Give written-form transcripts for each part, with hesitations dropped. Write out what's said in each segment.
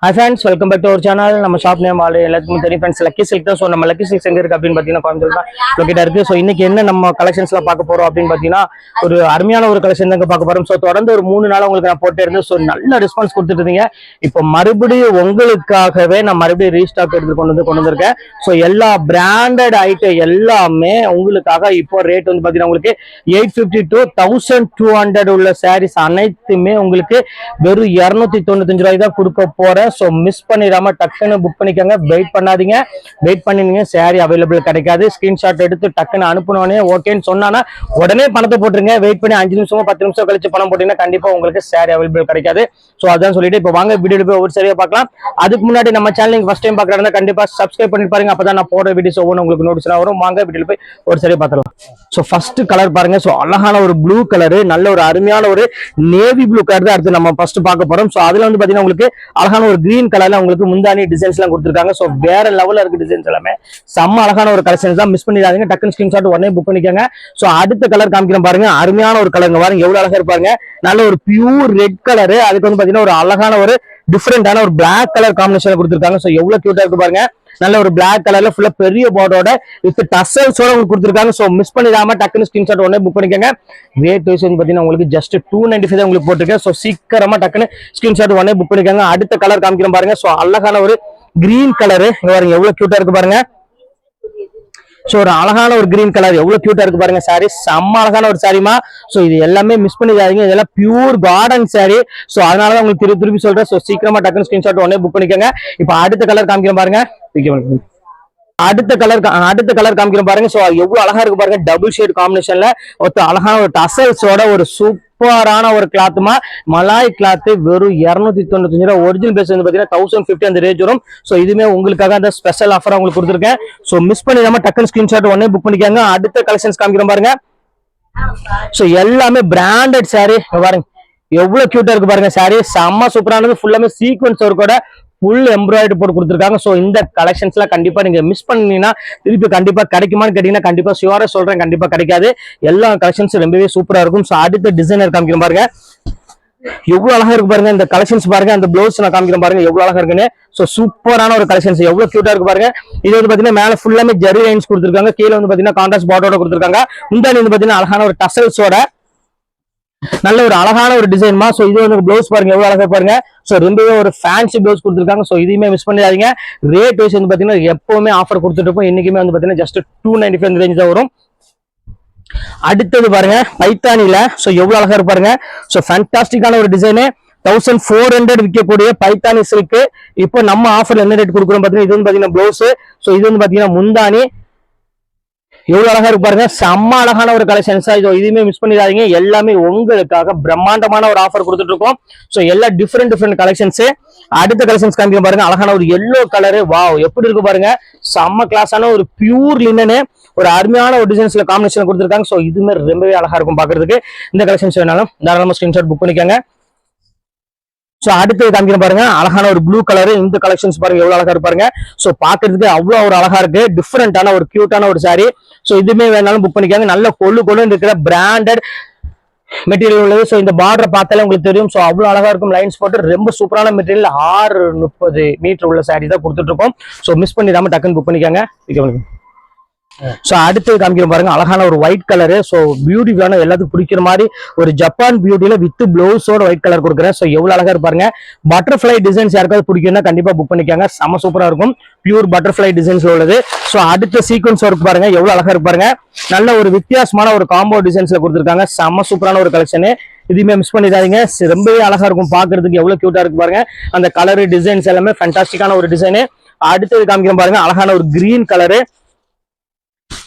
Hi friends, welcome back to our channel. நம்ம shop name எல்லாத்துக்கும் தெரியும் ஃப்ரெண்ட்ஸ், லக்கி சில்க் தான். ஸோ நம்ம லக்கி சில்க்ஸ் எங்க இருக்கு அப்படின்னு பார்த்தீங்கன்னா கோயம்புத்தூர் தான் லொக்கேட் இருக்கு. ஸோ இன்னைக்கு என்ன நம்ம கலெக்ஷன்ஸ்ல பார்க்க போறோம் அப்படின்னு பார்த்தீங்கன்னா ஒரு அருமையான ஒரு கலெக்ஷன் தான் பார்க்க போறோம். ஸோ தொடர்ந்து ஒரு 3 நாள் உங்களுக்கு நான் போட்டே இருந்தேன். ஸோ நல்ல ரெஸ்பான்ஸ் கொடுத்துட்டு இருந்தீங்க. இப்போ மறுபடியும் உங்களுக்காகவே நான் மறுபடியும் ரீஸ்டாக் எடுத்து கொண்டு வந்திருக்கேன். ஸோ எல்லா பிராண்டட் ஐட்டம் எல்லாமே உங்களுக்காக இப்போ ரேட் வந்து பார்த்தீங்கன்னா உங்களுக்கு 850 to 1200 உள்ள சாரீஸ் அனைத்துமே உங்களுக்கு வெறும் 295 ரூபாய் தான் கொடுக்க போறேன். சோ மிஸ் பண்ணிடாம டக்குன்னு புக் பண்ணிக்கோங்க. வெயிட் பண்ணாதீங்க. வெயிட் பண்ணினீங்க சாரி அவைலபிள் கிடைக்காது. ஸ்கிரீன்ஷாட் எடுத்து டக்குன்னு அனுப்புனோடனே ஓகேன்னு சொன்னானா உடனே பணத்தை போட்டுருங்க. வெயிட் பண்ணி 5 நிமிஷமோ 10 நிமிஷம் கழிச்சு பணம் போட்டீங்கன்னா கண்டிப்பா உங்களுக்கு சாரி அவைலபிள் கிடைக்காது. சோ அதான் சொல்லிட்டு இப்போ வாங்க வீடியோ போய் ஒரு சரியா பார்க்கலாம். அதுக்கு முன்னாடி நம்ம சேனல் ஃபர்ஸ்ட் டைம் பாக்குறாங்கன்னா கண்டிப்பா சப்ஸ்கிரைப் பண்ணி பாருங்க. அப்பதான் நான் போடுற வீடியோஸ் ஒவ்வொன்று உங்களுக்கு நோட்டிஸ் வரும். வாங்க வீடியோ போய் ஒரு சரியா பார்த்துக்கலாம். சோ ஃபர்ஸ்ட் கலர் பாருங்க. சோ அழகான ஒரு ப்ளூ கலர், நல்ல ஒரு அருமையான ஒரு நேவி ப்ளூ கலர் தான் அடுத்து நம்ம ஃபர்ஸ்ட் பார்க்க போறோம். சோ அதுல வந்து பாத்தீங்கன்னா உங்களுக்கு அழகான ஒரு கிரீன் கலர்ல உங்களுக்கு முந்தானி டிசைன்ஸ் எல்லாம் கொடுத்துருக்காங்க. சோ வேற லெவல்ல இருக்கு டிசைன்ஸ் எல்லாமே. செம்ம அழகான ஒரு கலெக்ஷன் தான். மிஸ் பண்ணிடாதீங்க. டக்குனு ஸ்கிரீன்ஷாட் உடனே புக் பண்ணிக்கோங்க. சோ அடுத்த கலர் காமிக்கிறேன் பாருங்க. அருமையான ஒரு கலருங்க பாருங்க. எவ்வளவு அழகா இருப்பாங்க. நல்ல ஒரு பியூர் ரெட் கலர். அதுக்கு வந்து பாத்தீங்கன்னா ஒரு அழகான ஒரு டிஃபரெண்டான ஒரு பிளாக் கலர் காம்பினேஷன் கொடுத்துருக்காங்க. சோ எவ்வளவு கியூட்டா இருக்கு பாருங்க. நல்ல ஒரு பிளாக் கலர்ல ஃபுல்லா பெரிய பார்டரோட வித் டசல்ஸோட உங்களுக்கு கொடுத்துருக்காங்க. சோ மிஸ் பண்ணிடாம டக்குனு ஸ்கிரீன்ஷாட் உடனே புக் பண்ணிக்கோங்க. ரேட் வைஸ் வந்து பாத்தீங்கன்னா உங்களுக்கு ஜஸ்ட் 295 தான் உங்களுக்கு போட்டிருக்கேன். சோ சீக்கிரமா டக்குனு ஸ்கிரீன்ஷாட் உடனே புக் பண்ணிக்கோங்க. அடுத்த கலர் காமிக்கிறேன் பாருங்க. சோ அழகான ஒரு கிரீன் கலரு பாருங்க. எவ்வளவு கியூட்டா இருக்கு பாருங்க. சோ ஒரு அழகான ஒரு கிரீன் கலர் எவ்வளவு கியூட்டா இருக்கு பாருங்க. சாரி செம்ம அழகான ஒரு சாரிமா. சோ இது எல்லாமே மிஸ் பண்ணிடாதீங்க. இதெல்லாம் பியூர் கார்டன் சாரி. சோ அதனாலதான் உங்களுக்கு திருப்பி சொல்றேன். சோ சீக்கிரமா டக்குனு ஸ்கிரீன்ஷாட் உடனே புக் பண்ணிக்கோங்க. இப்போ அடுத்த கலர் காமிக்கிறேன் பாருங்க. அடுத்த கலர் காமிக்கிறேன் பாருங்க. சோ எவ்வளவு அழகா இருக்கு பாருங்க. டபுள் ஷேட் காம்பினேஷன்ல ஒரு அழகான ஒரு டசல்ஸோட ஒரு சூப்பரான ஒரு கிளாத்துமா. மலாய் கிளாத் வெறும் 295 ரூபாய். ஒரிஜினல் பேஸ் வந்து பாத்தீங்கன்னா 1050 அந்த ரேஞ்ச் வரும். சோ இதுமே உங்களுக்காக அந்த ஸ்பெஷல் ஆஃபர் உங்களுக்கு கொடுத்துருக்கேன். சோ மிஸ் பண்ணிடாம டக்குனு ஸ்கிரீன்ஷாட் உடனே புக் பண்ணிக்கோங்க. அடுத்த கலெக்ஷன்ஸ் காமிக்கிறேன் பாருங்க. சோ எல்லாமே பிராண்டட் சாரி பாருங்க. எவ்வளவு கியூட்டா இருக்கு பாருங்க. சாரி செம்ம சூப்பரானது. ஃபுல்லாமே சீக்வன்ஸ் ஒர்க்கோட ஃபுல் எம்ப்ராய்டரி போட்டு கொடுத்துருக்காங்க. சோ இந்த கலெக்ஷன்ஸ் எல்லாம் கண்டிப்பா நீங்க மிஸ் பண்ணீங்கன்னா திருப்பி கண்டிப்பா கிடைக்குமான்னு கேட்டீங்கன்னா கண்டிப்பா ஷியூரா சொல்றேன், கண்டிப்பா கிடைக்காது. எல்லா கலெக்ஷன்ஸ் ரொம்பவே சூப்பரா இருக்கும். சோ அடுத்த டிசைனர் காமிக்கிறேன் பாருங்க. எவ்வளவு அழகா இருக்கு பாருங்க. இந்த கலெக்ஷன்ஸ் பாருங்க. அந்த ப்ளவுஸ் நான் காமிக்கிறேன் பாருங்க. எவ்வளவு அழகா இருக்குன்னு. சோ சூப்பரான ஒரு கலெக்ஷன்ஸ் எவ்வளவு கியூட்டா இருக்கு பாருங்க. இது வந்து பாத்தீங்கன்னா மேல ஃபுல்லாமே ஜெரி லைன்ஸ் கொடுத்துருக்காங்க. கீழே வந்து பாத்தீங்கன்னா கான்ட்ராஸ்ட் பார்டரோட கொடுத்துருக்காங்க. முந்தானி வந்து பாத்தீங்கன்னா அழகான ஒரு டசல்ஸோட நல்ல ஒரு அழகான ஒரு டிசைன்மா. சோ இது வந்து ப்ளவுஸ் பாருங்க எவ்வளவு அழகா பாருங்க. சோ ரொம்பவே ஒரு ஃபேன்சி ப்ளவுஸ் கொடுத்துருக்காங்க. சோ இதையுமே மிஸ் பண்ணிடாதீங்க. ரேட் வைஸ் வந்து பாத்தீங்கன்னா எப்பவுமே ஆஃபர் கொடுத்துட்டு இருப்போம். இன்னைக்குமே வந்து பாத்தீங்கன்னா ஜஸ்ட் 295 ரேஞ்ச் தான் வரும். அடுத்தது பாருங்க பைத்தானில. சோ எவ்வளவு அழகா இருக்கு பாருங்க. சோ ஃபேண்டாஸ்டிக்கான ஒரு டிசைனு. 1400 விற்கக்கூடிய பைத்தானி சில்க் இப்போ நம்ம ஆஃபர்ல என்ன ரேட் கொடுக்குறோம் பாத்தீங்கன்னா இது வந்து பாத்தீங்கன்னா ப்ளவுஸ். சோ இது வந்து பாத்தீங்கன்னா முந்தானி. எவ்வளவு அழகா இருக்கு பாருங்க. செம்ம அழகான ஒரு கலெக்ஷன்ஸா. இதுவுமே மிஸ் பண்ணிடாதீங்க. எல்லாமே உங்களுக்காக பிரம்மாண்டமான ஒரு ஆஃபர் கொடுத்துட்டு இருக்கோம். சோ எல்லா டிஃப்ரெண்ட் கலெக்ஷன்ஸ். அடுத்த கலெக்ஷன்ஸ் காமிக்க பாருங்க. அழகான ஒரு எல்லோ கலரு. வாவ் எப்படி இருக்கு பாருங்க. செம்ம கிளாஸான ஒரு பியூர் லினனு ஒரு அருமையான ஒரு டிசைன்ஸ்ல காம்பினேஷன் கொடுத்துருக்காங்க. சோ இதுமே ரொம்பவே அழகா இருக்கும் பாக்குறதுக்கு. இந்த கலெக்ஷன்ஸ் வேணாலும் தாராளமா ஸ்கிரீன்ஷாட் புக் பண்ணிக்கோங்க. சோ அடுத்து காமிக்கிறேன் பாருங்க. அழகான ஒரு ப்ளூ கலர். இந்த கலெக்ஷன்ஸ் பாருங்க எவ்வளவு அழகா இருப்பாருங்க. சோ பாக்குறதுக்கு அவ்வளவு ஒரு அழகா இருக்கு. டிஃபரெண்டான ஒரு கியூட்டான ஒரு சாரி. சோ இதுமே வேணாலும் புக் பண்ணிக்காங்க. நல்ல கொள்ளு இருக்கிற பிராண்டட் மெட்டீரியல் உள்ளது. சோ இந்த பார்டர் பார்த்தாலே உங்களுக்கு தெரியும். சோ அவ்வளவு அழகா இருக்கும். லைன்ஸ் போட்டு ரொம்ப சூப்பரான மெட்டீரியல். 630 மீட்டர் உள்ள சாரி தான் கொடுத்துட்டு இருக்கோம். சோ மிஸ் பண்ணிடாம டக்குன்னு புக் பண்ணிக்காங்க. சோ அடுத்து காமிக்கிறோம் பாருங்க. அழகான ஒரு ஒயிட் கலரு. சோ பியூட்டிஃபுல்லான எல்லாத்துக்கும் பிடிக்கிற மாதிரி ஒரு ஜப்பான் பியூட்டில வித் பிளவுஸோட ஒயிட் கலர் கொடுக்குறேன். சோ எவ்வளவு அழகா இருப்பாருங்க. பட்டர்ஃபிளை டிசைன்ஸ் யாருக்காவது பிடிக்கும்னா கண்டிப்பா புக் பண்ணிக்காங்க. செம சூப்பரா இருக்கும். பியூர் பட்டர்ஃபிளை டிசைன்ஸ்ல உள்ளது. சோ அடுத்த சீக்வன்ஸ் ஒர்க் பாருங்க. எவ்வளவு அழகா இருப்பாருங்க. நல்ல ஒரு வித்தியாசமான ஒரு காம்போ டிசைன்ஸ்ல கொடுத்துருக்காங்க. செம சூப்பரான ஒரு கலெக்ஷன். இதுவுமே மிஸ் பண்ணிடாதீங்க. ரொம்பவே அழகா இருக்கும் பாக்குறதுக்கு. எவ்வளவு கியூட்டா இருக்கு பாருங்க. அந்த கலரு டிசைன்ஸ் எல்லாமே ஃபேண்டாஸ்டிக்கான ஒரு டிசைனு. அடுத்தது காமிக்கிறோம் பாருங்க. அழகான ஒரு கிரீன் கலரு.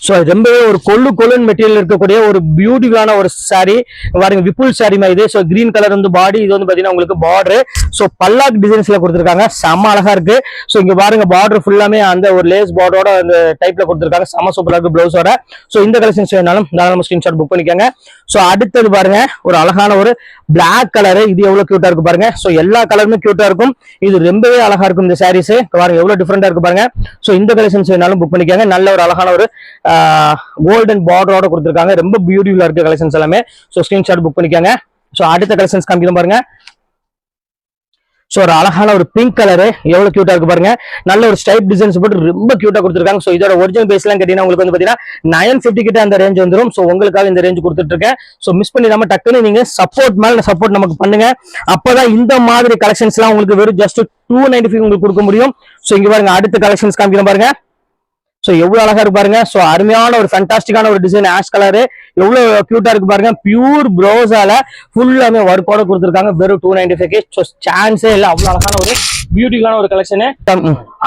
சோ ரொம்பவே ஒரு கொள்ளுன்னு மெட்டீரியல் இருக்கக்கூடிய ஒரு பியூட்டிஃபுல்லான ஒரு சாரி பாருங்க. விப்புல் சாரி மாதிரி. சோ கிரீன் கலர் வந்து பாடி. இது வந்து பாத்தீங்கன்னா உங்களுக்கு பார்டர். சோ பல்லாக் டிசைன்ஸ்ல கொடுத்துருக்காங்க. செம்ம அழகா இருக்கு. சோ இங்க பாருங்க பார்டர் ஃபுல்லாமே அந்த ஒரு லேஸ் பார்டரோட அந்த டைப்ல கொடுத்துருக்காங்க. செம்ம சூப்பரா இருக்கு ப்ளவுஸோட. சோ இந்த கலெக்ஷன்ஸ் வேணாலும் தாராளமா ஸ்கிரீன்ஷாட் புக் பண்ணிக்கோங்க. சோ அடுத்தது பாருங்க ஒரு அழகான ஒரு பிளாக் கலர். இது எவ்வளவு கியூட்டா இருக்கு பாருங்க. சோ எல்லா கலருமே கியூட்டா இருக்கும். இது ரொம்பவே அழகா இருக்கும். இந்த சாரீஸ் பாருங்க எவ்வளவு டிஃபரெண்டா இருக்கு பாருங்க. சோ இந்த கலெக்ஷன்ஸ் வேணாலும் புக் பண்ணிக்கோங்க. நல்ல ஒரு அழகான ஒரு கோல்டன் பார்டரோட கொடுத்துருக்காங்க. ரொம்ப பியூட்டிஃபுல்லா இருக்கு கலெக்ஷன்ஸ் எல்லாமே. சோ ஸ்கிரீன்ஷாட் புக் பண்ணிக்கோங்க. சோ அடுத்த கலெக்ஷன்ஸ் காமிக்கிறோம் பாருங்க. ஸோ ஒரு அழகான ஒரு பிங்க் கலரு எவ்வளவு கியூட்டா இருக்கு பாருங்க. நல்ல ஒரு ஸ்டைப் டிசைன்ஸ் போட்டு ரொம்ப கியூட்டா கொடுத்துருக்காங்க. ஸோ இதோட ஒரிஜினல் பேஸ் எல்லாம் கேட்டீங்கன்னா உங்களுக்கு வந்து பாத்தீங்கன்னா 950 கிட்ட அந்த ரேஞ்ச் வந்துடும். ஸோ உங்களுக்காக இந்த ரேஞ்ச் கொடுத்துட்டு இருக்கேன். ஸோ மிஸ் பண்ணிடாம டக்குன்னு நீங்க சப்போர்ட் மேல சப்போர்ட் நமக்கு பண்ணுங்க. அப்பதான் இந்த மாதிரி கலெக்ஷன்ஸ் எல்லாம் உங்களுக்கு வெறும் ஜஸ்ட் 295 உங்களுக்கு கொடுக்க முடியும். ஸோ இங்க பாருங்க அடுத்த கலெக்ஷன்ஸ் காமிக்கிறேன் பாருங்க. சோ எவ்வளவு அழகா இருக்கு பாருங்க. சோ அருமையான ஒரு ஃபேண்டாஸ்டிக்கான ஒரு டிசைன் ஆஷ் கலர் எவ்வளவு கியூட்டா இருக்கு பாருங்க. பியூர் ப்ரோஸால ஃபுல்லாமே ஒர்க்கோட கொடுத்துருக்காங்க. வெறும் 295. சோ சான்ஸே இல்ல, அவ்வளவு அழகான ஒரு பியூட்டிஃபுல்லான ஒரு கலெக்ஷன்.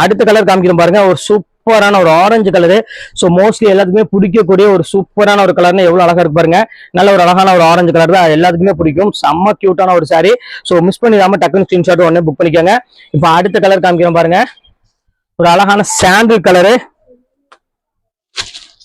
அடுத்த கலர் காமிக்கிறோம் பாருங்க. ஒரு சூப்பரான ஒரு ஆரஞ்சு கலரு. சோ மோஸ்ட்லி எல்லாத்துக்குமே பிடிக்கக்கூடிய ஒரு சூப்பரான ஒரு கலர்னு எவ்வளவு அழகா இருக்கு பாருங்க. நல்ல ஒரு அழகான ஒரு ஆரஞ்சு கலர் தான் எல்லாத்துக்குமே பிடிக்கும். செம்ம கியூட்டான ஒரு சாரி. சோ மிஸ் பண்ணிடாம டக்குன்னு ஸ்கிரீன்ஷாட் உடனே புக் பண்ணிக்கோங்க. இப்போ அடுத்த கலர் காமிக்கிறோம் பாருங்க. ஒரு அழகான சாண்டில் கலரு.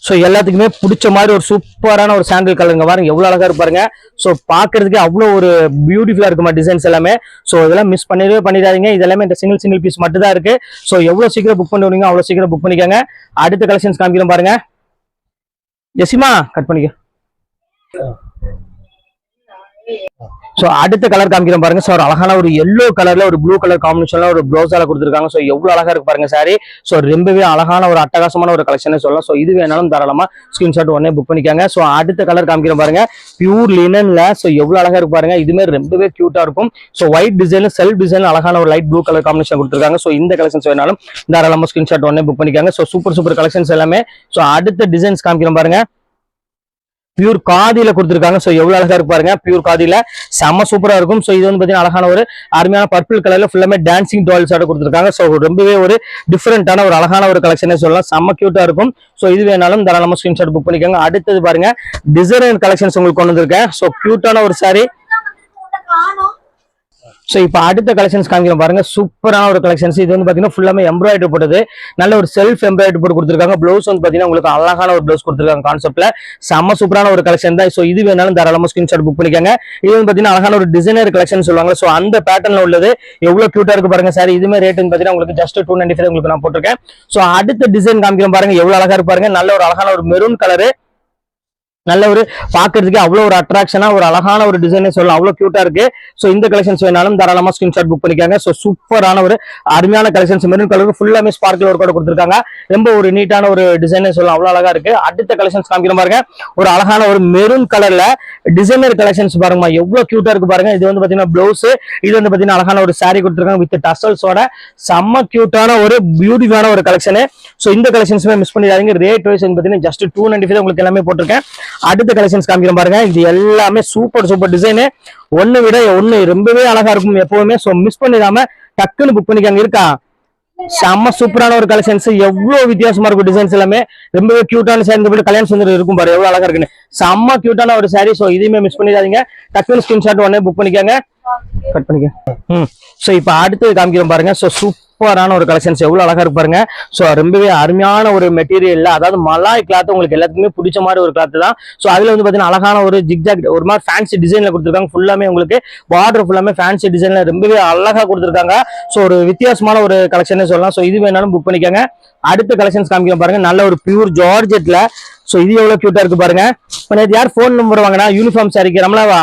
ஸோ எல்லாத்துக்குமே பிடிச்ச மாதிரி ஒரு சூப்பரான ஒரு சாண்டில் கலருங்க பாருங்க. எவ்வளவு அழகா இருப்பாருங்க. ஸோ பாக்குறதுக்கு அவ்வளோ ஒரு பியூட்டிஃபுல்லா இருக்குமா டிசைன்ஸ் எல்லாமே. ஸோ இதெல்லாம் மிஸ் பண்ணிடாதீங்க. இதெல்லாமே இந்த சிங்கிள் பீஸ் மட்டும் தான் இருக்கு. ஸோ எவ்வளவு சீக்கிரம் புக் பண்ணுவீங்க அவ்வளவு சீக்கிரம் புக் பண்ணிக்கோங்க. அடுத்த கலெக்ஷன்ஸ் காமிக்கிறோம் பாருங்க. எசிமா கட் பண்ணிக்க. சோ அடுத்த கலர் காமிக்கிறோம் பாருங்க. சோ ஒரு அழகான ஒரு எல்லோ கலர்ல ஒரு ப்ளூ கலர் காம்பினேஷன்ல ஒரு ப்ளவுஸால கொடுத்துருக்காங்க. சோ எவ்வளவு அழகா இருக்கு பாருங்க சாரி. சோ ரொம்பவே அழகான ஒரு அட்டகாசமான ஒரு கலெக்ஷன் சொல்லலாம். சோ இது வேணாலும் தாராளமா ஸ்கிரீன்ஷாட் உடனே புக் பண்ணிக்காங்க. சோ அடுத்த கலர் காமிக்கிறோம் பாருங்க. பியூர் லினன்ல சோ எவ்வளவு அழகா இருக்கு பாருங்க. இதுமே ரொம்பவே கியூட்டா இருக்கும். So white design self design அழகான ஒரு லைட் ப்ளூ கலர் காம்பினேஷன் கொடுத்துருக்காங்க. சோ இந்த கலெக்ஷன்ஸ் வேணாலும் தாராளமா ஸ்கிரீன்ஷாட் உடனே புக் பண்ணிக்காங்க. சோ சூப்பர் கலெக்ஷன்ஸ் எல்லாமே. சோ அடுத்த டிசைன்ஸ் காமிக்கிறோம் பாருங்க. பியூர் காதியில கொடுத்துருக்காங்க. சோ எவ்வளவு அழகா இருக்கு பாருங்க. பியூர் காதியில செம்ம சூப்பரா இருக்கும். சோ இது வந்து பாத்தீங்கன்னா அழகான ஒரு அருமையான பர்பிள் கலர்ல ஃபுல்லாமே டான்சிங் டால்ஸ் ஆட கொடுத்துருக்காங்க. சோ ரொம்பவே ஒரு டிஃபரெண்டான ஒரு அழகான ஒரு கலெக்ஷனே சொல்லலாம். செம்ம கியூட்டா இருக்கும். சோ இது வேணாலும் தாராளமா ஸ்கிரீன்ஷாட் புக் பண்ணிக்கோங்க. அடுத்தது பாருங்க டிசைனர் கலெக்ஷன்ஸ் உங்களுக்கு கொண்டு வந்திருக்கேன். சோ கியூட்டான ஒரு சாரி. சோ இப்போ அடுத்த கலெக்ஷன்ஸ் காமிக்கிறோம் பாருங்க. சூப்பரான ஒரு கலெக்ஷன்ஸ். இது வந்து பாத்தீங்கன்னா ஃபுல்லாமே எம்ப்ராய்டரி போட்டது. நல்ல ஒரு செல்ஃப் எம்ப்ராய்டரி போட்டு கொடுத்துருக்காங்க. ப்ளவுஸ் வந்து பாத்தீங்கன்னா உங்களுக்கு அழகான ஒரு ப்ளவுஸ் கொடுத்துருக்காங்க கான்செப்ட்ல. செம்ம சூப்பரான ஒரு கலெக்ஷன் தான். சோ இது வேணாலும் தாராளமா ஸ்கிரீன்ஷாட் புக் பண்ணிக்கோங்க. இது வந்து பாத்தீங்கன்னா அழகான ஒரு டிசைனர் கலெக்ஷன் சொல்லுவாங்க. சோ அந்த பேட்டர்ன்ல உள்ளது எவ்வளவு கியூட்டா இருக்கு பாருங்க சாரி. இதுமே ரேட் வந்து பாத்தீங்கன்னா உங்களுக்கு ஜஸ்ட் 295 உங்களுக்கு நான் போட்டிருக்கேன். சோ அடுத்த டிசைன் காமிக்கிறோம் பாருங்க. எவ்வளவு அழகா இருக்கு பாருங்க. நல்ல ஒரு அழகான ஒரு மெரூன் கலரு. நல்ல ஒரு பாக்குறதுக்கு அவ்வளவு ஒரு அட்ராக்ஷனா ஒரு அழகான ஒரு டிசைன் சொல்லலாம். அவ்வளவு கியூட்டா இருக்கு. சோ இந்த கலெக்ஷன்ஸ் வேணாலும் தாராளமா ஸ்கிரீன்ஷாட் புக் பண்ணிக்காங்க. சோ சூப்பரான ஒரு அருமையான கலெக்ஷன்ஸ் மெரூன் கலருக்கு ஃபுல்லாமே ஸ்பார்க்கிள் ஒர்க் கொடுத்துருக்காங்க. ரொம்ப ஒரு நீட்டான ஒரு டிசைன் சொல்லலாம். அவ்வளவு அழகா இருக்கு. அடுத்த கலெக்ஷன்ஸ் காமிக்கிற பாருங்க. ஒரு அழகான ஒரு மெரூன் கலர்ல டிசைனர் கலெக்ஷன்ஸ் பாருங்க. எவ்வளவு கியூட்டா இருக்கு பாருங்க. இது வந்து பாத்தீங்கன்னா பிளவுஸ். இது வந்து பாத்தீங்கன்னா அழகான ஒரு சாரி கொடுத்துருக்காங்க வித் டசல்ஸோட. செம்ம கியூட்டான ஒரு பியூட்டிஃபுல்லான ஒரு கலெக்ஷன். சோ இந்த கலெக்ஷன்ஸுமே மிஸ் பண்ணிடாதீங்க. ரேட் வைஸ் வந்து பாத்தீங்கன்னா ஜஸ்ட் 295 உங்களுக்கு எல்லாமே போட்டிருக்கேன். அடுத்த கலெக்ஷன்ஸ் காமிக்கிறோம் பாருங்க. இது எல்லாமே சூப்பர் டிசைன். ஒண்ணு விட ஒண்ணு ரொம்பவே அழகா இருக்கும் எப்பவுமே. சோ மிஸ் பண்ணிடாம டக்குன்னு புக் பண்ணிக்காங்க. இருக்கா செம்ம சூப்பரான ஒரு கலெக்ஷன்ஸ். எவ்வளவு வித்தியாசமா இருக்கும் டிசைன்ஸ் எல்லாமே. ரொம்பவே கியூட்டான சாரி கல்யாண சுந்தர் இருக்கும் பாரு எவ்வளவு அழகா இருக்குன்னு. செம்ம கியூட்டான ஒரு சாரி. சோ இதையுமே மிஸ் பண்ணிடாதீங்க. டக்குன்னு ஸ்கிரீன்ஷாட் உடனே புக் பண்ணிக்காங்க. கட் பண்ணிக்க. சோ இப்போ அடுத்து காமிக்கிறோம் பாருங்க. சோ சூப்பரான ஒரு கலெக்ஷன்ஸ் எவ்வளவு அழகா இருக்கு பாருங்க. சோ ரொம்பவே அருமையான ஒரு மெட்டீரியல். அதாவது மலாய் கிளாத் உங்களுக்கு எல்லாத்துக்குமே பிடிச்ச மாதிரி ஒரு கிளாத் தான். சோ அதுல வந்து பாத்தீங்கன்னா அழகான ஒரு ஜிக்ஜாக் ஒரு மாதிரி ஃபேன்சி டிசைன்ல கொடுத்துருக்காங்க. ஃபுல்லாமே உங்களுக்கு பார்டர் ஃபுல்லாமே ஃபேன்சி டிசைன்ல ரொம்பவே அழகா கொடுத்துருக்காங்க. சோ ஒரு வித்தியாசமான ஒரு கலெக்ஷன் சொல்லலாம். சோ இது வேணாலும் புக் பண்ணிக்கோங்க. அடுத்த கலெக்ஷன்ஸ் காமிக்கிறோம் பாருங்க. நல்ல ஒரு பியூர் ஜார்ஜெட்ல. சோ இது எவ்வளவு கியூட்டா இருக்கு பாருங்க. யார் போன் நம்பர் வாங்கினா யூனிஃபார்ம் சாரிக்கு ரமலாவா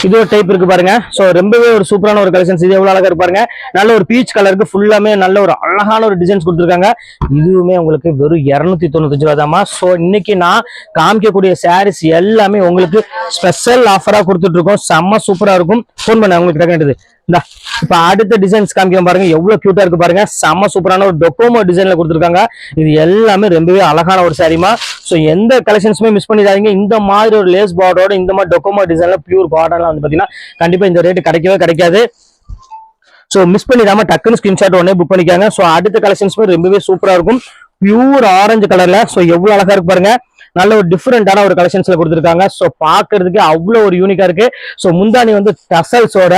இது ஒரு டைப் இருக்கு பாருங்க. சோ ரொம்பவே ஒரு சூப்பரான ஒரு கலெக்ஷன்ஸ். இது எவ்வளவு அழகா இருக்கு பாருங்க. நல்ல ஒரு பீச் கலருக்கு ஃபுல்லாமே நல்ல ஒரு அழகான ஒரு டிசைன்ஸ் கொடுத்துருக்காங்க. இதுவுமே உங்களுக்கு வெறும் 295 ரூபா தாமா. சோ இன்னைக்கு நான் காமிக்கக்கூடிய சாரீஸ் எல்லாமே உங்களுக்கு ஸ்பெஷல் ஆஃபரா கொடுத்துட்டு இருக்கோம். செம்ம சூப்பரா இருக்கும். போன் பண்ண உங்களுக்கு கேட்டது. இப்ப அடுத்த டிசைன்ஸ் காமிக்கிறோம் பாருங்க. எவ்வளவு கியூட்டா இருக்கு பாருங்க. செம்ம சூப்பரான ஒரு டொக்கோமோ டிசைன்ல கொடுத்துருக்காங்க. இது எல்லாமே ரொம்பவே அழகான ஒரு சாரிமா. சோ எந்த கலெக்ஷன்ஸுமே மிஸ் பண்ணிடாதீங்க. இந்த மாதிரி ஒரு லேஸ் பார்டரோட இந்த மாதிரி டொக்கோமோ டிசைன்ல பியூர் காட்டன்லாம் வந்து பாத்தீங்கன்னா கண்டிப்பா இந்த ரேட் கிடைக்காது. சோ மிஸ் பண்ணிடாம டக்குன்னு ஸ்கிரீன்ஷாட் உடனே புக் பண்ணிக்காங்க. சோ அடுத்த கலெக்ஷன்ஸுமே ரொம்பவே சூப்பரா இருக்கும். பியூர் ஆரஞ்சு கலர்ல. சோ எவ்வளவு அழகா இருக்கு பாருங்க. நல்ல ஒரு டிஃபரெண்டான ஒரு கலெக்ஷன்ஸ்ல கொடுத்துருக்காங்க. சோ பாக்குறதுக்கு அவ்வளவு ஒரு யூனிக்கா இருக்கு. சோ முந்தானி வந்து டசல்ஸோட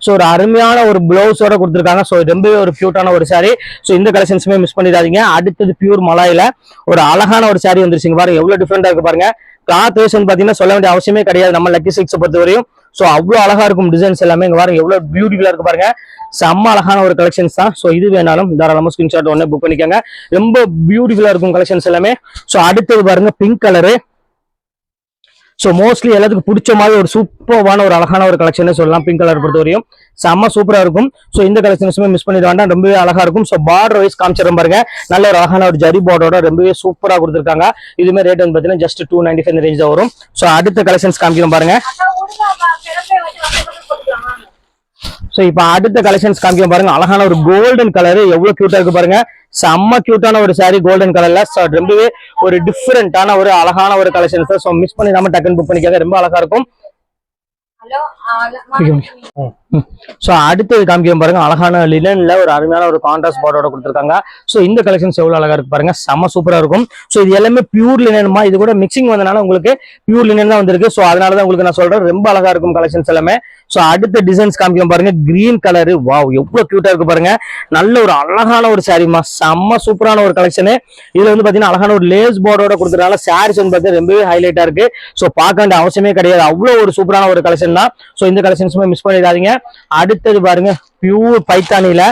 சோ ஒரு அருமையான ஒரு பிளவுஸோட கொடுத்துருக்காங்க. சோ ரொம்பவே ஒரு கியூட்டான ஒரு சாரி. சோ இந்த கலெக்ஷன்ஸுமே மிஸ் பண்ணிடாதீங்க. அடுத்தது பியூர் மலாயில ஒரு அழகான ஒரு சாரி வந்துருச்சுங்க பாருங்க. எவ்வளவு டிஃபரெண்டா இருக்கு பாருங்க. கிளாத் வைஸ் வந்து பாத்தீங்கன்னா சொல்ல வேண்டிய அவசியமே கிடையாது நம்ம லக்கி சில்க்ஸ் பொறுத்த வரையும். சோ அவ்வளவு அழகா இருக்கும் டிசைன்ஸ் எல்லாமே. இங்க பாருங்க எவ்வளவு பியூட்டிஃபுல்லா இருக்கு பாருங்க. செம்ம அழகான ஒரு கலெக்ஷன்ஸ் தான். சோ இது வேணாலும் தாராளமா ஸ்கிரீன்ஷாட் உடனே புக் பண்ணிக்கோங்க. ரொம்ப பியூட்டிஃபுல்லா இருக்கும் கலெக்ஷன்ஸ் எல்லாமே. சோ அடுத்தது பாருங்க பிங்க் கலரு. ஸோ மோஸ்ட்லி எல்லாத்துக்கும் பிடிச்ச மாதிரி ஒரு சூப்பரான ஒரு அழகான ஒரு கலெக்ஷன் சொல்லலாம். பிங்க் கலர் பொறுத்த வரையும் செம்ம சூப்பரா இருக்கும். ஸோ இந்த கலெக்ஷன்ஸுமே மிஸ் பண்ணிட வேண்டாம், ரொம்பவே அழகா இருக்கும். ஸோ பார்டர் வைஸ் காமிச்சிடும் பாருங்க, நல்ல ஒரு அழகான ஒரு ஜரி பார்டரோட ரொம்பவே சூப்பரா கொடுத்துருக்காங்க. இதுமே ரேட் வந்து பாத்தீங்கன்னா ஜஸ்ட் 295 ரேஞ்ச் தான் வரும். ஸோ அடுத்த கலெக்ஷன்ஸ் காமிக்கிறோம் பாருங்க. ஸோ இப்போ அடுத்த கலெக்ஷன்ஸ் காமிக்கிறோம் பாருங்க, அழகான ஒரு கோல்டன் கலர் எவ்வளவு கியூட்டா இருக்கு பாருங்க. செம்ம கியூட்டான ஒரு சாரி கோல்டன் கலர்ல. ஸோ ரொம்பவே ஒரு டிஃபரெண்டான ஒரு அழகான ஒரு கலெக்ஷன்ஸ். ஸோ மிஸ் பண்ணிடாம டக்குன்னு புக் பண்ணிக்காங்க, ரொம்ப அழகா இருக்கும். சோ அடுத்தது காமிக்கிறோம் பாருங்க, அழகான லினன்ல ஒரு அருமையான ஒரு கான்ட்ராஸ்ட் பார்டரோட கொடுத்துருக்காங்க. சோ இந்த கலெக்ஷன்ஸ் எவ்வளவு அழகா இருக்கு பாருங்க, செம்ம சூப்பரா இருக்கும். சோ இது எல்லாமே பியூர் லினன்மா, இது கூட மிக்சிங் வந்தனால உங்களுக்கு பியூர் லினன் தான் வந்திருக்கு. சோ அதனாலதான் உங்களுக்கு நான் சொல்றேன், ரொம்ப அழகா இருக்கும் கலெக்ஷன்ஸ் எல்லாமே. சோ அடுத்த டிசைன்ஸ் காமிக்கிறோம் பாருங்க, கிரீன் கலர். வாவ் எவ்வளவு கியூட்டா இருக்கு பாருங்க, நல்ல ஒரு அழகான ஒரு சாரிமா, செம்ம சூப்பரான ஒரு கலெக்ஷன். இதுல வந்து பாத்தீங்கன்னா அழகான ஒரு லேஸ் பார்டரோட கொடுத்ததுனால சாரீஸ் வந்து பாத்தீங்கன்னா ரொம்பவே ஹைலைட்டா இருக்கு. சோ பார்க்க வேண்டிய அவசியமே கிடையாது, அவ்வளவு ஒரு சூப்பரான ஒரு கலெக்ஷன் தான். சோ இந்த கலெக்ஷன்ஸுமே மிஸ் பண்ணிடாதீங்க. அடுத்தது பாருங்க, பியூர் பைத்தானில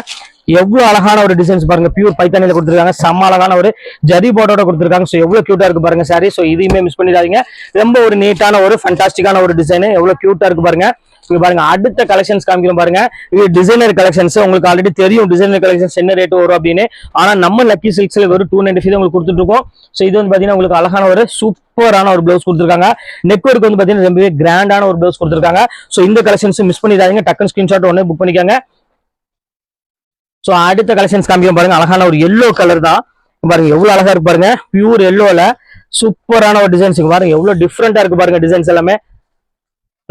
எவ்வளவு அழகான ஒரு டிசைன்ஸ் பாருங்க, பியூர் பைத்தானில கொடுத்துருக்காங்க, செம்ம அழகான ஒரு ஜரி பார்டரோட கொடுத்துருக்காங்க. சோ எவ்வளவு கியூட்டா இருக்கு பாருங்க சாரி. சோ இதையுமே மிஸ் பண்ணிடாதீங்க, ரொம்ப ஒரு நீட்டான ஒரு ஃபண்டாஸ்டிக்கான ஒரு டிசைன், எவ்வளவு கியூட்டா இருக்கு பாருங்க. இங்க பாருங்க அடுத்த கலெக்ஷன்ஸ் காமிக்கிறோம் பாருங்க, இது டிசைனர் கலெக்ஷன்ஸ். உங்களுக்கு ஆல்ரெடி தெரியும் டிசைனர் கலெக்ஷன்ஸ் என்ன ரேட் வரும் அப்படின்னு. ஆனா நம்ம லக்கி சில்க்ஸ்ல ஒரு 295 உங்களுக்கு கொடுத்துட்டு இருக்கோம். சோ இது வந்து பாத்தீங்கன்னா உங்களுக்கு அழகான ஒரு சூப்பரான ஒரு பிளவுஸ் கொடுத்துருக்காங்க. நெக் ஒர்க் வந்து பாத்தீங்கன்னா ரொம்பவே கிராண்டான ஒரு பிளவுஸ் கொடுத்துருக்காங்க. சோ இந்த கலெக்ஷன்ஸ் மிஸ் பண்ணிடாதீங்க, டக்குன்னு ஸ்கிரீன்ஷாட் ஒன்னு புக் பண்ணிக்கோங்க. சோ அடுத்த கலெக்ஷன்ஸ் காமிக்கிறோம் பாருங்க, அழகான ஒரு எல்லோ கலர் தான் பாருங்க, எவ்வளவு அழகா இருக்கு பாருங்க, பியூர் எல்லோல சூப்பரான ஒரு டிசைன்ஸ் பாருங்க, எவ்வளவு டிஃப்ரெண்டா இருக்கு பாருங்க டிசைன்ஸ் எல்லாமே.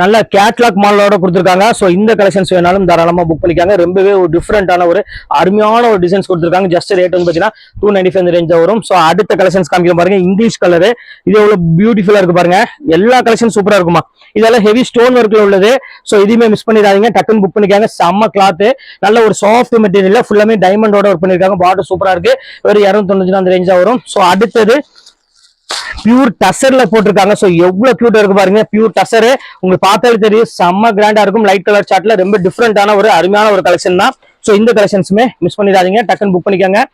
நல்ல கேட்லாக் மாடலோட கொடுத்துருக்காங்க. ஸோ இந்த கலெக்ஷன்ஸ் வேணாலும் தாராளமா புக் பண்ணிக்காங்க, ரொம்பவே ஒரு டிஃப்ரெண்டான ஒரு அருமையான ஒரு டிசைன்ஸ் கொடுத்துருக்காங்க. ஜஸ்ட் ரேட் வந்து பாத்தீங்கன்னா 295 ரேஞ்ச் வரும். ஸோ அடுத்த கலெக்ஷன்ஸ் காமிக்கிறோம் பாருங்க, இங்கிலீஷ் கலர். இது எவ்வளவு பியூட்டிஃபுல்லா இருக்கு பாருங்க, எல்லா கலெக்ஷன் சூப்பரா இருக்குமா. இதெல்லாம் ஹெவி ஸ்டோன் ஒர்க்ல உள்ளது. ஸோ இதுவுமே மிஸ் பண்ணிடாதீங்க, டக்குன்னு புக் பண்ணிக்காங்க. செம்ம கிளாத், நல்ல ஒரு சாஃப்ட் மெட்டீரியல், ஃபுல்லாமே டைமண்டோட ஒர்க் பண்ணிருக்காங்க. பார்டர் சூப்பரா இருக்கு, ஒரு 295 அந்த ரேஞ்சா வரும். ஸோ அடுத்தது பியூர் டசர்ல போட்டிருக்காங்க. சோ எவ்வளவு கியூட்டா இருக்கு பாருங்க, பியூர் டசர். உங்களுக்கு பார்த்தாலே தெரியும், செம்ம கிராண்டா இருக்கும். லைட் கலர் சார்ட்ல ரொம்ப டிஃப்ரெண்டான ஒரு அருமையான ஒரு கலெக்ஷன் தான். சோ இந்த கலெக்ஷன்ஸுமே மிஸ் பண்ணிடாதீங்க, டக்குன்னு புக் பண்ணிக்கோங்க.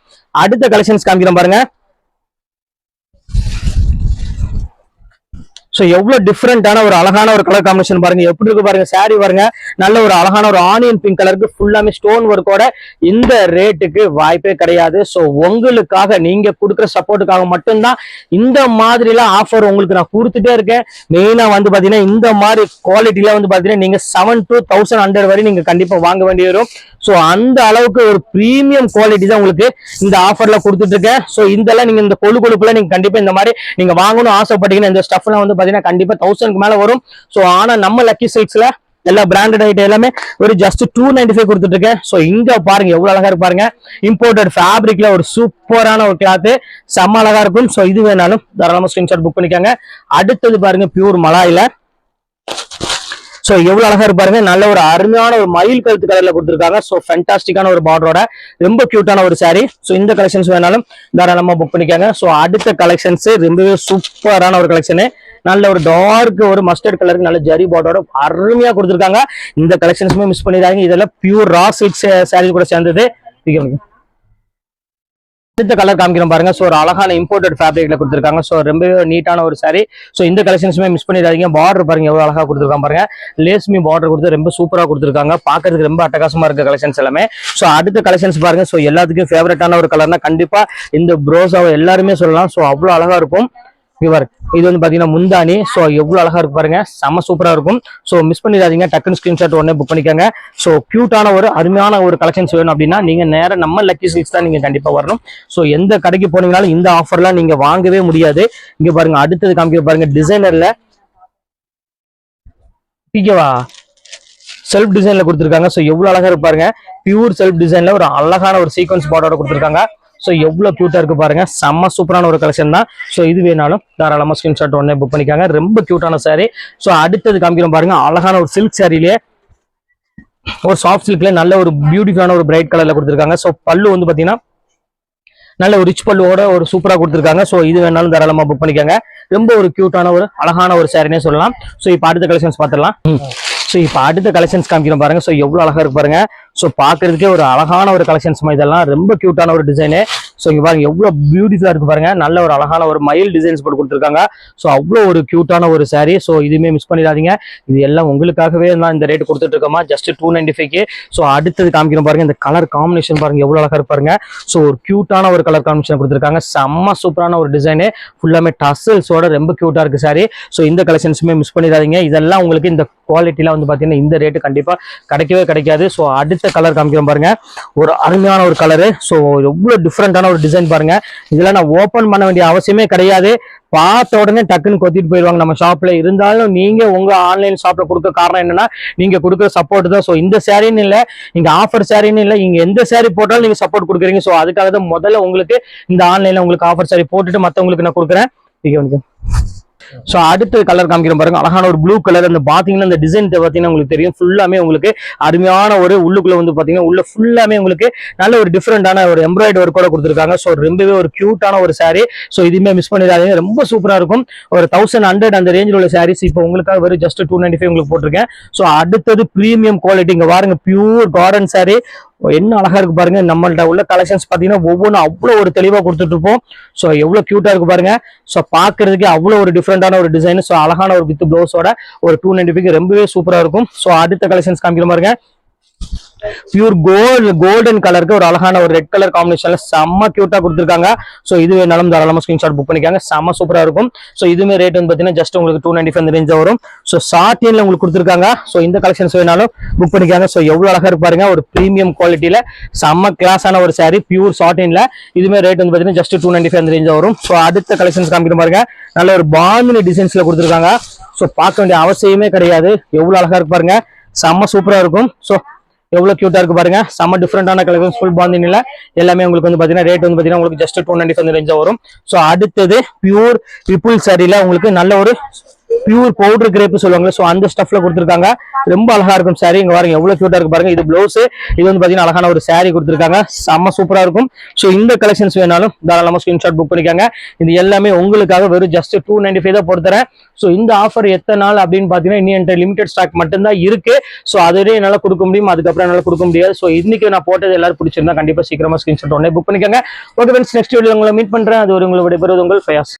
அடுத்த கலெக்ஷன்ஸ் காமிக்கிறோம் பாருங்க. சோ எவ்வளவு டிஃப்ரெண்டான ஒரு அழகான ஒரு கலர் காம்பினேஷன் பாருங்க, எப்படி இருக்கு பாருங்க சாரி பாருங்க, நல்ல ஒரு அழகான ஒரு ஆனியன் பிங்க் கலருக்கு ஃபுல்லாமே ஸ்டோன் ஒர்க்கோட. இந்த ரேட்டுக்கு வாய்ப்பே கிடையாது. சோ உங்களுக்காக நீங்க கொடுக்குற சப்போர்ட்டுக்காக மட்டும்தான் இந்த மாதிரி எல்லாம் ஆஃபர் உங்களுக்கு நான் கொடுத்துட்டே இருக்கேன். மெயினா வந்து பாத்தீங்கன்னா இந்த மாதிரி குவாலிட்டில வந்து பாத்தீங்கன்னா நீங்க 7 to 1100 வரை நீங்க கண்டிப்பா வாங்க வேண்டி வரும். சோ அந்த அளவுக்கு ஒரு பிரீமியம் குவாலிட்டி தான் உங்களுக்கு இந்த ஆஃபர்ல கொடுத்துட்டு இருக்கேன். சோ இதெல்லாம் நீங்க இந்த கொழுப்புல நீங்க கண்டிப்பா இந்த மாதிரி நீங்க வாங்கணும் ஆசைப்பட்டீங்கன்னா இந்த ஸ்டஃப் எல்லாம் வந்து பாத்தீங்கன்னா கண்டிப்பா 1000க்கு மேல வரும். சோ ஆனா நம்ம லக்கி சில்க்ஸ்ல எல்லா பிராண்டட் ஐட்டம் எல்லாமே ஒரு ஜஸ்ட் 295 கொடுத்துட்டு இருக்கேன். சோ இங்க பாருங்க எவ்வளவு அழகா இருக்கு பாருங்க, இம்போர்ட்டட் ஃபேப்ரிக்ல ஒரு சூப்பரான ஒரு கிளாத், செம்ம அழகா இருக்கும். சோ இது வேணாலும் தாராளமா ஸ்கிரீன்ஷாட் புக் பண்ணிக்காங்க. அடுத்தது பாருங்க பியூர் மலாயில. சோ எவ்வளவு அழகா இருப்பாருங்க, நல்ல ஒரு அருமையான ஒரு மயில் கழுத்து கலர்ல கொடுத்துருக்காங்க. சோ ஃபேண்டாஸ்டிக்கான ஒரு பார்டரோட ரொம்ப கியூட்டான ஒரு சாரி. சோ இந்த கலெக்ஷன்ஸ் வேணாலும் தாராளமா புக் பண்ணிக்காங்க. சோ அடுத்த கலெக்ஷன்ஸ் ரொம்பவே சூப்பரான ஒரு கலெக்ஷன், நல்ல ஒரு டார்க் ஒரு மஸ்டர்ட் கலருக்கு நல்ல ஜரி பார்டரோட அருமையா கொடுத்துருக்காங்க. இந்த கலெக்ஷன்ஸுமே மிஸ் பண்ணிடாதீங்க, இதெல்லாம் பியூர் ரா சில்க் சாரி கூட சேர்ந்தது. அடுத்த கலர் காமிக்கிறோம் பாருங்க. சோ ஒரு அழகான இம்போர்ட்டட் ஃபேப்ரிக்ல கொடுத்துருக்காங்க. சோ ரொம்ப நீட்டான ஒரு சாரி. சோ இந்த கலெக்ஷன்ஸுமே மிஸ் பண்ணிடாதீங்க. பார்டர் பாருங்க எவ்வளவு அழகா கொடுத்துருக்காங்க பாருங்க, லேஸ்மி பார்டர் கொடுத்து ரொம்ப சூப்பரா கொடுத்துருக்காங்க. பாக்குறதுக்கு ரொம்ப அட்டகாசமா இருக்க கலெக்ஷன்ஸ் எல்லாமே. சோ அடுத்த கலெக்ஷன்ஸ் பாருங்க. சோ எல்லாத்துக்கும் ஃபேவரட்டான ஒரு கலர்னா கண்டிப்பா இந்த ப்ரோஸாவை எல்லாருமே சொல்லலாம். சோ அவ்வளவு அழகா இருக்கும். இது வந்து பாத்தீங்கன்னா முந்தானி. சோ எவ்வளவு அழகா இருக்கு பாருங்க, செம்ம சூப்பரா இருக்கும். சோ மிஸ் பண்ணிடாதீங்க, டக்குன்னு ஸ்கிரீன்ஷாட் உடனே புக் பண்ணிக்கோங்க. சோ கியூட்டான ஒரு அருமையான ஒரு கலெக்ஷன்ஸ் வேணும் அப்படின்னா நீங்க நேரம் நம்ம லக்கி சில்க்ஸ் தான் நீங்க கண்டிப்பா வரணும். சோ எந்த கடைக்கு போனீங்கனாலும் இந்த ஆஃபர்லாம் நீங்க வாங்கவே முடியாது. இங்க பாருங்க அடுத்தது காமிக்க பாருங்க, டிசைனர்ல பிகேவா செல்ஃப் டிசைன்ல கொடுத்துருக்காங்க. சோ எவ்வளவு அழகா இருக்கு பாருங்க, பியூர் செல்ஃப் டிசைன்ல ஒரு அழகான ஒரு சீக்வன்ஸ் பார்டரோட கொடுத்துருக்காங்க. சோ எவ்வளவு கியூட்டா இருக்கு பாருங்க, செம்ம சூப்பரான ஒரு கலெக்ஷன் தான். சோ இது வேணாலும் தாராளமா ஸ்கிரீன்ஷாட் உடனே புக் பண்ணிக்காங்க, ரொம்ப கியூட்டான சாரி. சோ அடுத்தது காமிக்கிறோம் பாருங்க, அழகான ஒரு சில்க் சாரிலேயே ஒரு சாஃப்ட் சில்க்ல நல்ல ஒரு பியூட்டிஃபுல்லான ஒரு பிரைட் கலர்ல கொடுத்துருக்காங்க. சோ பல்லு வந்து பாத்தீங்கன்னா நல்ல ஒரு ரிச் பல்லுவோட ஒரு சூப்பரா கொடுத்துருக்காங்க. சோ இது வேணாலும் தாராளமா புக் பண்ணிக்காங்க, ரொம்ப ஒரு கியூட்டான ஒரு அழகான ஒரு சாரினே சொல்லலாம். சோ இப்ப அடுத்த கலெக்ஷன்ஸ் பாத்திரலாம். சோ இப்ப அடுத்த கலெக்ஷன்ஸ் காமிக்கிறோம் பாருங்க. சோ எவ்வளவு அழகா இருக்கு பாருங்க. சோ பாக்குறதுக்கே ஒரு அழகான ஒரு கலெக்ஷன்ஸ் இதெல்லாம் ரொம்ப கியூட்டான ஒரு டிசைனு. ஸோ இங்க பாருங்க எவ்வளவு பியூட்டிஃபுல்லா இருக்கு பாருங்க, நல்ல ஒரு அழகான ஒரு மயில் டிசைன்ஸ் போட்டு கொடுத்துருக்காங்க. ஸோ அவ்வளோ ஒரு கியூட்டான ஒரு saree. ஸோ இதுவுமே மிஸ் பண்ணிடாதீங்க, இது எல்லாம் உங்களுக்காகவே நான் இந்த ரேட் கொடுத்துட்டு இருக்கோமா, ஜஸ்ட் 295K. ஸோ அடுத்தது காமிக்கிறோம் பாருங்க, இந்த கலர் காம்பினேஷன் பாருங்க எவ்வளவு அழகா இருப்பாருங்க. ஸோ ஒரு கியூட்டான ஒரு கலர் காம்பினேஷன் கொடுத்துருக்காங்க, செம்ம சூப்பரான ஒரு டிசைனு, ஃபுல்லாமே டசல்ஸோட ரொம்ப கியூட்டா இருக்கு saree. ஸோ இந்த கலெக்ஷன்ஸுமே மிஸ் பண்ணிடாதீங்க, இதெல்லாம் உங்களுக்கு இந்த குவாலிட்டியில வந்து பாத்தீங்கன்னா இந்த ரேட்டு கண்டிப்பா கிடைக்கவே கிடைக்காது. ஸோ அடுத்த கலர் காமிக்கிறோம் பாருங்க, ஒரு அருமையான ஒரு கலரு. ஸோ எவ்வளவு டிஃப்ரெண்டான ஒரு டிசைன் பாருங்க, இதெல்லாம் நான் ஓபன் பண்ண வேண்டிய அவசியமே கிடையாது, பார்த்த உடனே டக்குன்னு கொத்திட்டு போயிடுவாங்க நம்ம ஷாப்ல. இருந்தாலும் நீங்க உங்க ஆன்லைன் ஷாப்ல கொடுக்க காரணம் என்னன்னா நீங்க கொடுக்குற சப்போர்ட் தான். ஸோ இந்த சாரின்னு இல்ல, நீங்க ஆஃபர் சாரின்னு இல்ல, நீங்க எந்த சாரி போட்டாலும் நீங்க சப்போர்ட் கொடுக்குறீங்க. ஸோ அதுக்காக தான் முதல்ல உங்களுக்கு இந்த ஆன்லைன்ல உங்களுக்கு ஆஃபர் சாரி போட்டுட்டு மத்தவங்களுக்கு நான் கொடுக்குறேன். ஸோ அடுத்த கலர் காமிக்கிறோம் பாருங்க, அழகான ஒரு ப்ளூ கலர். அந்த பாத்தீங்கன்னா இந்த டிசைன் பாத்தீங்கன்னா உங்களுக்கு தெரியும், ஃபுல்லாமே உங்களுக்கு அருமையான ஒரு உள்ளுக்குள்ள வந்து பாத்தீங்கன்னா உள்ள ஃபுல்லாமே உங்களுக்கு நல்ல ஒரு டிஃப்ரெண்டான ஒரு எம்ப்ராய்டரி ஒர்க்கோட கொடுத்துருக்காங்க. ஸோ ரொம்பவே ஒரு கியூட்டான ஒரு saree. ஸோ இதுவுமே மிஸ் பண்ணிடாதீங்க, ரொம்ப சூப்பரா இருக்கும். ஒரு 1100 அந்த ரேஞ்சில் உள்ள சாரீஸ் இப்போ உங்களுக்காக வெறும் ஜஸ்ட் 295 உங்களுக்கு போட்டிருக்கேன். ஸோ அடுத்தது பிரீமியம் குவாலிட்டி, இங்க பாருங்க பியூர் கார்டன் saree, என்ன அழகா இருக்கு பாருங்க. நம்மள்ட்ட உள்ள கலெக்ஷன்ஸ் பாத்தீங்கன்னா ஒவ்வொன்றும் அவ்வளவு ஒரு தெளிவா கொடுத்துட்டு இருப்போம். ஸோ எவ்வளவு கியூட்டா இருக்கு பாருங்க. ஸோ பாக்குறதுக்கு அவ்வளவு ஒரு டிஃப்ரெண்டான ஒரு டிசைன். ஸோ அழகான ஒரு வித் பிளவுஸோட ஒரு 295 ரொம்பவே சூப்பரா இருக்கும். ஸோ அடுத்த கலெக்ஷன்ஸ் காமிக்கிற பாருங்க, பியூர் கோல்டன் கலருக்கு ஒரு அழகான ஒரு ரெட் கலர் காம்பினேஷன்ல செம்ம கியூட்டா கொடுத்துருக்காங்க. ஸோ இது வேணாலும் தாராளமா ஸ்கிரீன்ஷாட் புக் பண்ணிக்காங்க, செம்ம சூப்பரா இருக்கும். ஸோ இதுமே ரேட் வந்து பாத்தீங்கன்னா ஜஸ்ட் உங்களுக்கு 295 ரேஞ்ச் வரும். ஸோ சாட்டின்ல உங்களுக்கு கொடுத்துருக்காங்க. ஸோ இந்த கலெக்ஷன்ஸ் வேணாலும் புக் பண்ணிக்காங்க. ஸோ எவ்வளவு அழகா இருப்பாருங்க, ஒரு பிரீமியம் குவாலிட்டியில செம்ம கிளாஸான ஒரு saree, பியூர் சாட்டின்ல. இதுமே ரேட் வந்து பாத்தீங்கன்னா ஜஸ்ட் 295 ரேஞ்ச் வரும். ஸோ அடுத்த கலெக்ஷன்ஸ் காமிக்கிற பாருங்க, நல்ல ஒரு பாந்தினி டிசைன்ஸ்ல கொடுத்துருக்காங்க. ஸோ பார்க்க வேண்டிய அவசியமே கிடையாது, எவ்வளவு அழகா இருக்கு பாருங்க, செம்ம சூப்பரா இருக்கும். ஸோ எவ்வளவு கியூட்டா இருக்கு பாருங்க, செம்ம டிஃப்ரெண்டான கலெக்ஷன்ஸ், ஃபுல் பாந்தினில எல்லாமே உங்களுக்கு வந்து பாத்தீங்கன்னா ரேட் வந்து பாத்தீங்கன்னா உங்களுக்கு ஜஸ்ட் 295 ரேஞ்சா வரும். ஸோ அடுத்தது பியூர் ரிப்புல் சாரில உங்களுக்கு நல்ல ஒரு பியூர் பவுடர் கிரேப் சொல்லுவாங்க. ஸோ அந்த ஸ்டஃப்ல கொடுத்துருக்காங்க, ரொம்ப அழகா இருக்கும் saree. இங்க பாருங்க எவ்வளவு கியூட்டா இருக்கு பாருங்க, இது பிளவுஸ், இது வந்து பாத்தீங்கன்னா அழகான ஒரு saree கொடுத்துருக்காங்க, செம்ம சூப்பரா இருக்கும். ஸோ இந்த கலெக்ஷன்ஸ் வேணாலும் தாராளமா ஸ்கிரீன்ஷாட் புக் பண்ணிக்காங்க, இது எல்லாமே உங்களுக்காக வெறும் ஜஸ்ட் 295 தான் போட்டுறேன். ஸோ இந்த ஆஃபர் எத்தனை நாள் அப்படின்னு பாத்தீங்கன்னா இன்னும் லிமிடெட் ஸ்டாக் மட்டும்தான் இருக்கு. ஸோ அதுவே என்னால கொடுக்க முடியும், அதுக்கப்புறம் என்னால கொடுக்க முடியாது. ஸோ இன்னைக்கு நான் போட்டது எல்லாரும் பிடிச்சிருந்தா கண்டிப்பா சீக்கிரமா ஸ்கிரீன்ஷாட் உடனே புக் பண்ணிக்கோங்க. ஓகே ஃப்ரெண்ட்ஸ், நெக்ஸ்ட் வீடியோ உங்களை மீட் பண்றேன். அது ஒரு உங்களை விடைபெறுவது உங்கள் ஃபயாஸ்.